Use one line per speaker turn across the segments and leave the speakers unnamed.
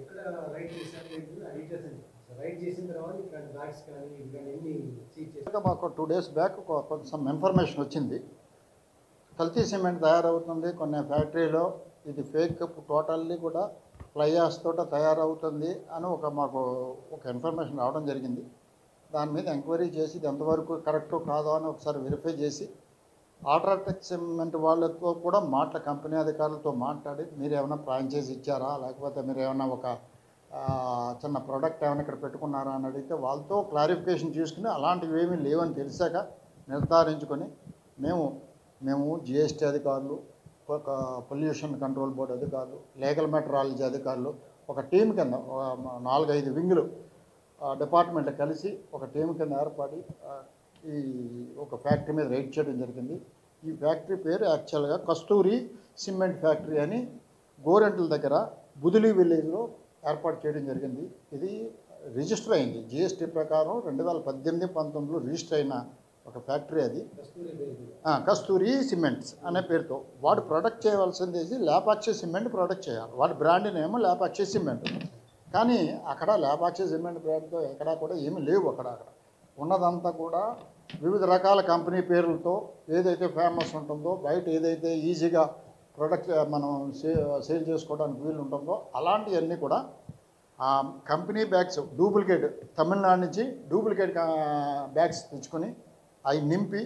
ఎక్కడ రైడ్ చేశారు డీటెయిల్స్ అని చెప్పారు. రైడ్ చేసిన తర్వాత ఇట్లాంటి బ్యాగ్స్ కానీ ఇవి కానీ ఎన్ని సీజ్ చేశారు?
మాకు 2 days బ్యాక్ కొంచెం ఇన్ఫర్మేషన్ వచ్చింది. కల్తీ సిమెంట్ తయారవుతుంది కొన్ని ఫ్యాక్టరీలో, ఇది ఫేక్ టోటల్లీ కూడా ఫ్లై యాష్ తోట తయారవుతుంది అని మాకు ఒక ఇన్ఫర్మేషన్ రావడం జరిగింది. దాని మీద ఎంక్వైరీ చేసి ఇది ఎంతవరకు కరెక్టో కాదో అని ఒకసారి వెరిఫై చేసి అల్ట్రాటెక్ సిమెంట్ వాళ్ళతో కూడా కంపెనీ అధికారులతో మాట్లాడి మీరు ఏమైనా ఫ్రాంచైజ్ ఇచ్చారా, లేకపోతే మీరు ఏమైనా ఒక చిన్న ప్రోడక్ట్ ఏమైనా ఇక్కడ పెట్టుకున్నారా అని అడిగితే వాళ్ళతో క్లారిఫికేషన్ తీసుకుని అలాంటివి ఏమీ లేవని తెలిసాక నిర్ధారించుకొని మేము జిఎస్టీ అధికారులు, ఒక పొల్యూషన్ కంట్రోల్ బోర్డు అధికారులు, లీగల్ మెట్రాలజీ అధికారులు ఒక టీం కింద 4-5 వింగులు డిపార్ట్మెంట్ కలిసి ఒక టీం కింద ఏర్పడి ఈ ఒక ఫ్యాక్టరీ మీద రైడ్ చేయడం జరిగింది. ఈ ఫ్యాక్టరీ పేరు యాక్చువల్గా కస్తూరి సిమెంట్ ఫ్యాక్టరీ అని గోరెంట్ల దగ్గర బుదిలి విలేజ్లో ఏర్పాటు చేయడం జరిగింది. ఇది రిజిస్టర్ అయింది జిఎస్టీ ప్రకారం 2018-19లో రిజిస్టర్ అయిన ఒక ఫ్యాక్టరీ. అది కస్తూరి సిమెంట్స్ అనే పేరుతో వాడు ప్రొడక్ట్ చేయవలసింది లేపాక్షి సిమెంట్ ప్రొడక్ట్ చేయాలి. వాడి బ్రాండ్ నేమో లేపాక్షి సిమెంట్. కానీ అక్కడ లేపాక్షి సిమెంట్ బ్రాండ్తో ఎక్కడా కూడా ఏమీ లేవు. అక్కడ ఉన్నదంతా కూడా వివిధ రకాల కంపెనీ పేర్లతో ఏదైతే ఫేమస్ ఉంటుందో, బయట ఏదైతే ఈజీగా ప్రొడక్ట్ మనం సేల్ చేసుకోవడానికి వీలు ఉంటుందో అలాంటివన్నీ కూడా కంపెనీ బ్యాగ్స్ డూప్లికేట్ తమిళనాడు నుంచి డూప్లికేట్ బ్యాగ్స్ తెచ్చుకొని అవి నింపి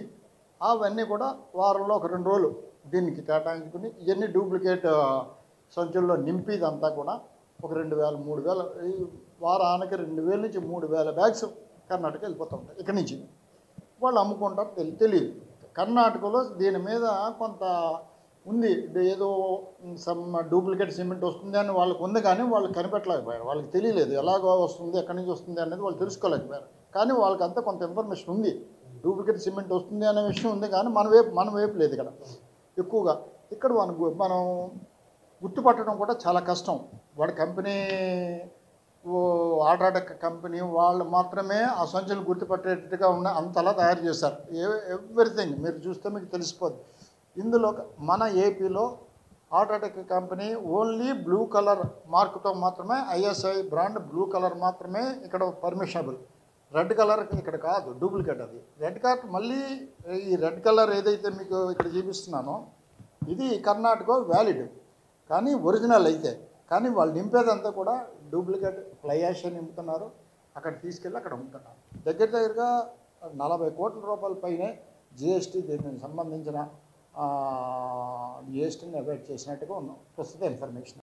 అవన్నీ కూడా వారంలో ఒక 2 రోజులు దీనికి కేటాయించుకుని ఇవన్నీ డూప్లికేట్ సంచుల్లో నింపి ఇదంతా కూడా ఒక 2,000-3,000 వారానికి 2,000 నుంచి 3,000 బ్యాగ్స్ కర్ణాటక వెళ్ళిపోతూ ఉంటాయి. ఇక్కడి నుంచి వాళ్ళు అమ్ముకుంటారు. తెలియదు కర్ణాటకలో దీని మీద కొంత ఉంది, ఏదో సమ్ డూప్లికేట్ సిమెంట్ వస్తుంది అని వాళ్ళకు ఉంది, కానీ వాళ్ళు కనిపెట్టలేకపోయారు. వాళ్ళకి తెలియలేదు ఎలాగో వస్తుంది, ఎక్కడి నుంచి వస్తుంది అనేది వాళ్ళు తెలుసుకోలేకపోయారు. కానీ వాళ్ళకంతా కొంత ఇన్ఫర్మేషన్ ఉంది, డూప్లికేట్ సిమెంట్ వస్తుంది అనే విషయం ఉంది. కానీ మన వైపు లేదు ఇక్కడ ఎక్కువగా. ఇక్కడ మనం గుర్తుపట్టడం కూడా చాలా కష్టం. వాడి కంపెనీ అల్ట్రాటెక్ కంపెనీ వాళ్ళు మాత్రమే ఆ సంచులు గుర్తుపట్టేట్టుగా అంతలా తయారు చేశారు. ఎవ్రీథింగ్ మీరు చూస్తే మీకు తెలిసిపోద్ది. ఇందులో మన ఏపీలో UltraTech company only blue colour మార్కుతో మాత్రమే, ఐఎస్ఐ బ్రాండ్ బ్లూ కలర్ మాత్రమే ఇక్కడ పర్మిషనబుల్. రెడ్ కలర్ ఇక్కడ కాదు, డూప్లికేట్. అది రెడ్ కలర్. మళ్ళీ ఈ రెడ్ కలర్ ఏదైతే మీకు ఇక్కడ చూపిస్తున్నానో ఇది కర్ణాటక వ్యాలిడ్, కానీ ఒరిజినల్ అయితే. కానీ వాళ్ళు నింపేదంతా కూడా డూప్లికేట్ ఫ్లై యాష్ అని నింపుతున్నారు. అక్కడ తీసుకెళ్ళి అక్కడ అమ్ముతున్నారు. దగ్గరగా 40 కోట్ల రూపాయల పైనే జిఎస్టీ దీనికి సంబంధించిన జిఎస్టీని అవాయిడ్ చేసినట్టుగా ఉన్నాం ప్రస్తుత ఇన్ఫర్మేషన్.